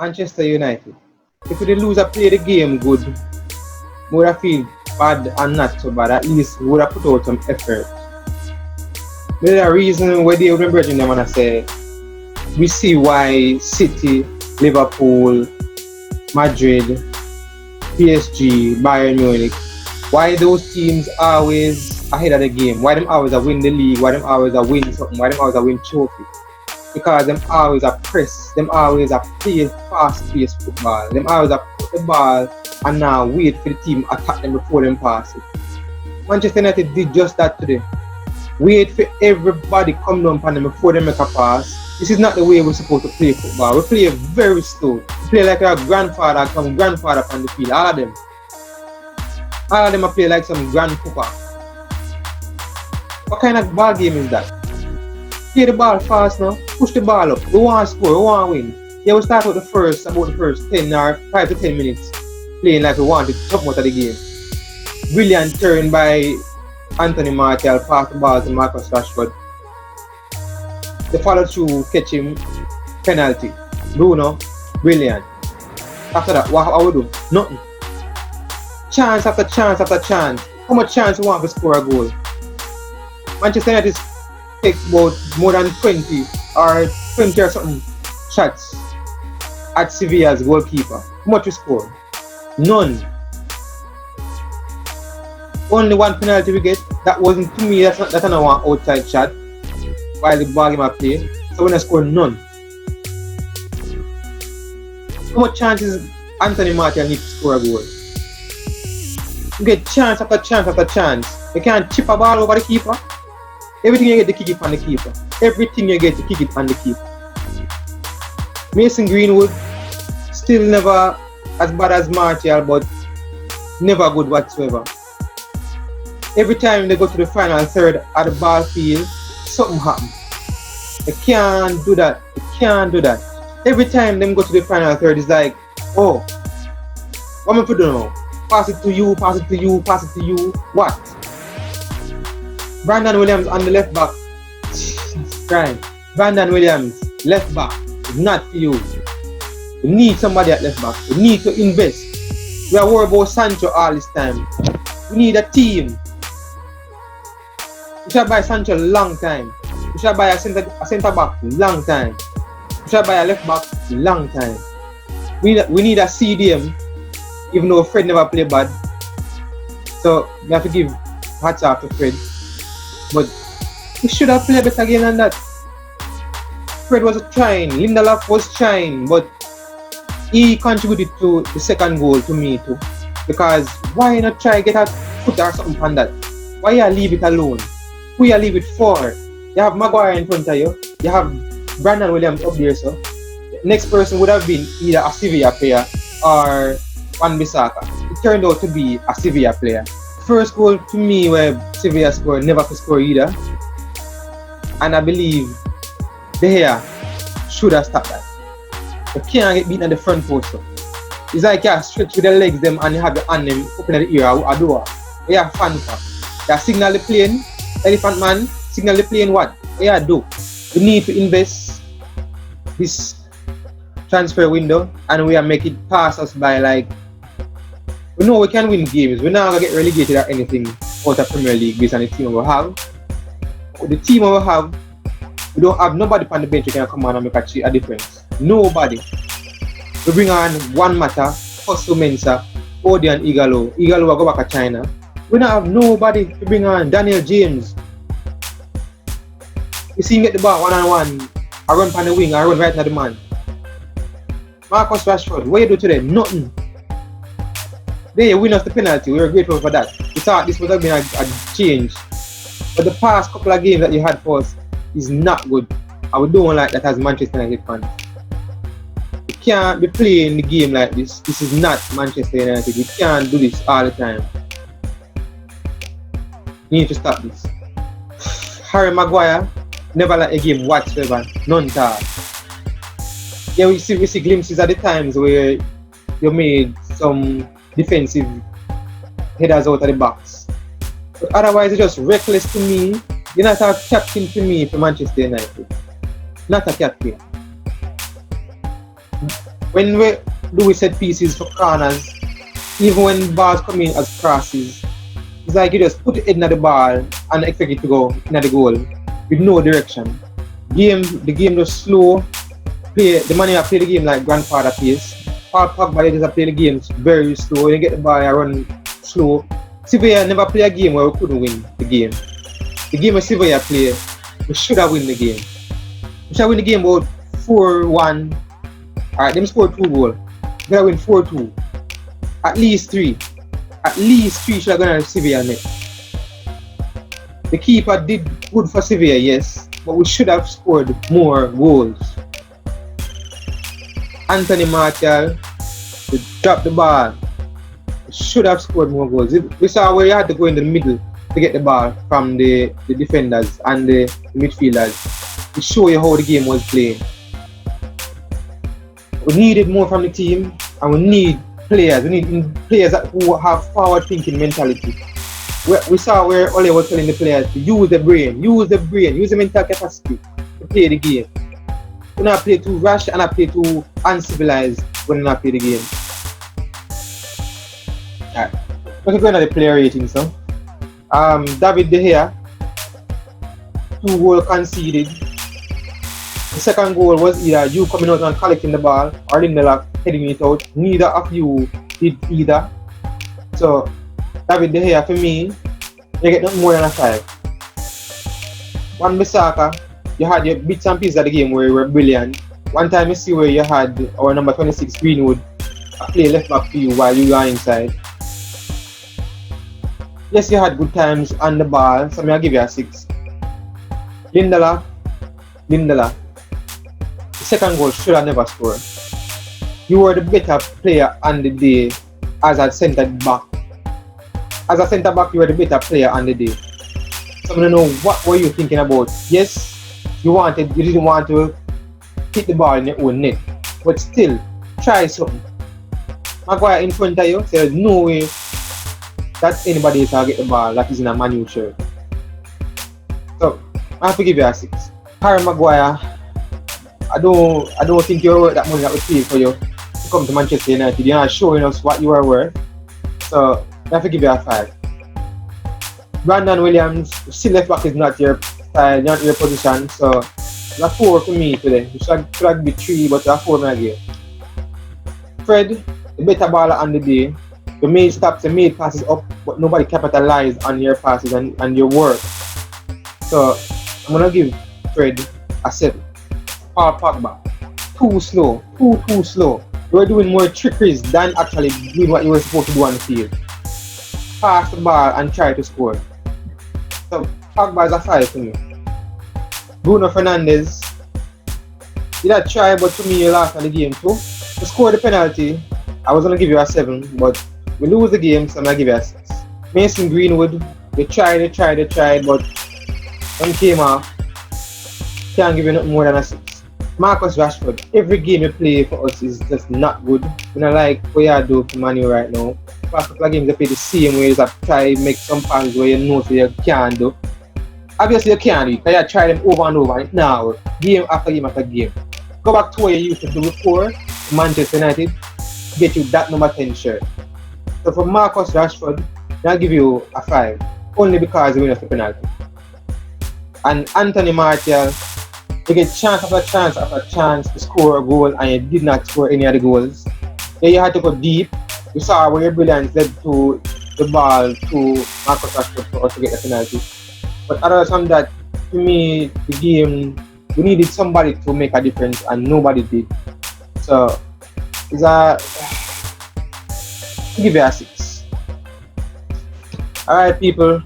Manchester United. If we lose a play the game good, we would have feel bad and not so bad. At least we would have put out some effort. There's a reason why they remember them and I say we see why City, Liverpool, Madrid, PSG, Bayern Munich, why those teams always ahead of the game, why them always win the league, why them always win something, why them always win trophy. Because them always press, them always play fast-paced football, them always put the ball and now wait for the team attack them before them pass it. Manchester United did just that today. Wait for everybody come down upon them before they make a pass. This is not the way we're supposed to play football. We play very slow. We play like our grandfather, some grandfather on the field. All of them are play like some grandpapa. What kind of ball game is that? Play the ball fast now. Push the ball up. We want to score. We want to win. Yeah, we start with about the first 10 or 5 to 10 minutes playing like we wanted to top out of the game. Brilliant turn by Anthony Martial, pass the ball to Marcus Rashford. The follow through, catch him, penalty. Bruno, brilliant. After that, what we do? Nothing. Chance after chance after chance. How much chance we want to score a goal? Manchester United take about more than 20 or something shots at Sevilla's goalkeeper. How much we score? None. Only one penalty we get. That wasn't, to me, that's not one outside shot while the ball game are playing. So we're gonna score none. How much chances Anthony Martial needs to score a goal? You get chance after chance after chance. You can't chip a ball over the keeper. Everything you get to kick it on the keeper. Everything you get to kick it on the keeper. Mason Greenwood, still never as bad as Martial, but never good whatsoever. Every time they go to the final third at the ball field, something happens. They can't do that. They can't do that. Every time them go to the final third, it's like, oh, what am I to do now? Pass it to you, pass it to you, pass it to you. What? Brandon Williams on the left back. Right. Brandon Williams, left back, is not for you. You need somebody at left back. You need to invest. We are worried about Sancho all this time. We need a team. We should buy Sancho long time. We should buy a centre back long time. We should buy a left back long time. We need a CDM, even though Fred never played bad. So we have to give hats off to Fred. But we should have played better game than that. Fred was trying, Lindelof was trying, but he contributed to the second goal to me too. Because why not try get a foot or something on that? Why you leave it alone? Who you leave it for? You have Maguire in front of you. You have Brandon Williams up there, so the next person would have been either a Sevilla player or Wan-Bissaka. It turned out to be a Sevilla player. First goal to me where Sevilla scored, never could score either. And I believe De Gea should have stopped that. You can't get beaten at the front post. So. It's like you stretch with the legs them and you have your hand them open at the ear or door. You have fan for. You signal the plane, elephant man, signal the plane what? You do. We need to invest this transfer window and we are make it pass us by like we know we can win games. We're not gonna get relegated or anything out of Premier League based on the team we have. With the team we have, we don't have nobody on the bench who can come on and make a difference. Nobody. We bring on one matter, Fosu Mensah, Odi and Igalo. Igalo will go back to China. We don't have nobody to bring on. Daniel James. You see him get the ball one-on-one. I run on the wing, I run right at the man. Marcus Rashford, what you do today? Nothing. They win us the penalty. We are grateful for that. We thought this would have been a change. But the past couple of games that you had for us is not good. And we don't like that as Manchester United fans. We can't be playing the game like this. This is not Manchester United. We can't do this all the time. We need to stop this. Harry Maguire never like a game whatsoever. None at all. Yeah, we see glimpses at the times where you made some defensive headers out of the box. But otherwise, it's just reckless to me. You're not a captain to me for Manchester United. Not a captain. when we do we set pieces for corners, even when balls come in as crosses, it's like you just put it in the ball and expect it to go in the goal with no direction. The game just slow. The man play the game like grandfather pace. Paul Pogba just play the game very slow. You get the ball and run slow. Sevilla never play a game where we couldn't win the game. The game of Sevilla play, we should have win the game. We should have win the game about 4-1. Alright, them scored 2 goals. We gotta win 4-2. At least 3. At least 3 should have gone to Sevilla net. The keeper did good for Sevilla, yes, but we should have scored more goals. Anthony Martial, they dropped the ball. We should have scored more goals. We saw where you had to go in the middle to get the ball from the defenders and the midfielders to show you how the game was played. We needed more from the team, and we need players. We need players who have forward-thinking mentality. We saw where Ole was telling the players to use the brain, use the mental capacity to play the game. Do not play too rash and not play too uncivilized when you not play the game. Alright, let's go into the player ratings now. David De Gea, 2 goals conceded. The second goal was either you coming out and collecting the ball or Lindelof heading it out. Neither of you did either. So David De Gea, for me, you get nothing more than a 5. Wan-Bissaka, you had your bits and pieces of the game where you were brilliant. One time you see where you had our number 26 Greenwood play left back for you while you were inside. Yes, you had good times on the ball, so I'll give you a 6. Lindelof. The second goal should have never scored. You were the better player on the day as a centre back. As a centre back, you were the better player on the day. So I don't know what were you thinking about. Yes, you didn't want to hit the ball in your own net, but still try something. Maguire in front of you, so there's no way that anybody else will get the ball that is in a Man U shirt. So I have to give you a 6. Harry Maguire, I don't think you're worth that money that we pay for you to come to Manchester United. You're not showing us what you are worth. So I have to give you a 5. Brandon Williams, still left back is not your style, not your position. So it's a 4 for me today. You should be 3, but a 4 I give. Fred, the better baller on the day. You made stops, you made passes up, but nobody capitalized on your passes and your work. So I'm gonna give Fred a 7. Paul Pogba, too slow. You were doing more trickeries than actually doing what you were supposed to do on the field. Pass the ball and try to score. So Pogba is a 5 for me. Bruno Fernandes, you did try, but to me you lost on the game too. To score the penalty, I was gonna give you a 7, but we lose the game, so I'm gonna give you a 6. Mason Greenwood, they tried, but when it came off, can't give you nothing more than a 6. Marcus Rashford, every game you play for us is just not good. You know, like what you do for Man U right now. Past couple of games they play the same way, you try to make some passes where you know so you can't do. Obviously you can't do it, because you try them over and over, and now game after game after game. Go back to what you used to do before Manchester United, get you that number 10 shirt. So for Marcus Rashford, I'll give you a 5, only because he win us the penalty. And Anthony Martial, you get chance after chance to score a goal and you did not score any of the goals. Then you had to go deep. You saw where your brilliance led to the ball to Marcus Rashford for us to get the penalty. But other than that, to me, the game, we needed somebody to make a difference and nobody did. So, it's I'll give you a 6. Alright people,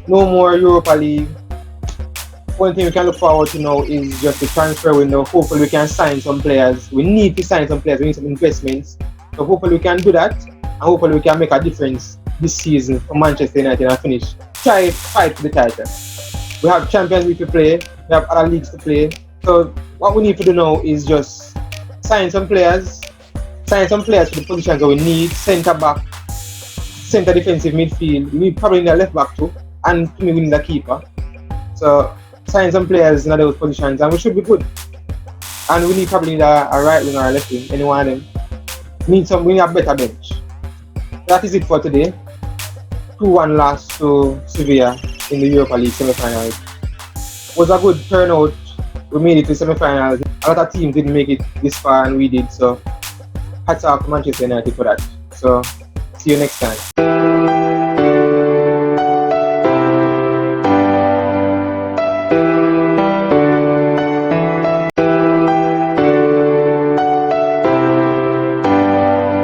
no more Europa League. One thing we can look forward to now is just the transfer window. Hopefully we can sign some players. We need to sign some players, we need some investments. So hopefully we can do that, and hopefully we can make a difference this season for Manchester United and finish. Try fight for the title. We have Champions League to play, we have other leagues to play. So what we need to do now is just sign some players for the positions that we need. Centre back, centre defensive midfield. We need probably a left back too, and to me we need a keeper. So sign some players in those positions and we should be good. And we probably need a right wing or a left wing, any one of them. We need a better bench. That is it for today. 2-1 loss to Sevilla in the Europa League Semi Final. Was a good turnout. We made it to semi finals. A lot of teams didn't make it this far and we did, so hats off to Manchester United for that. So see you next time.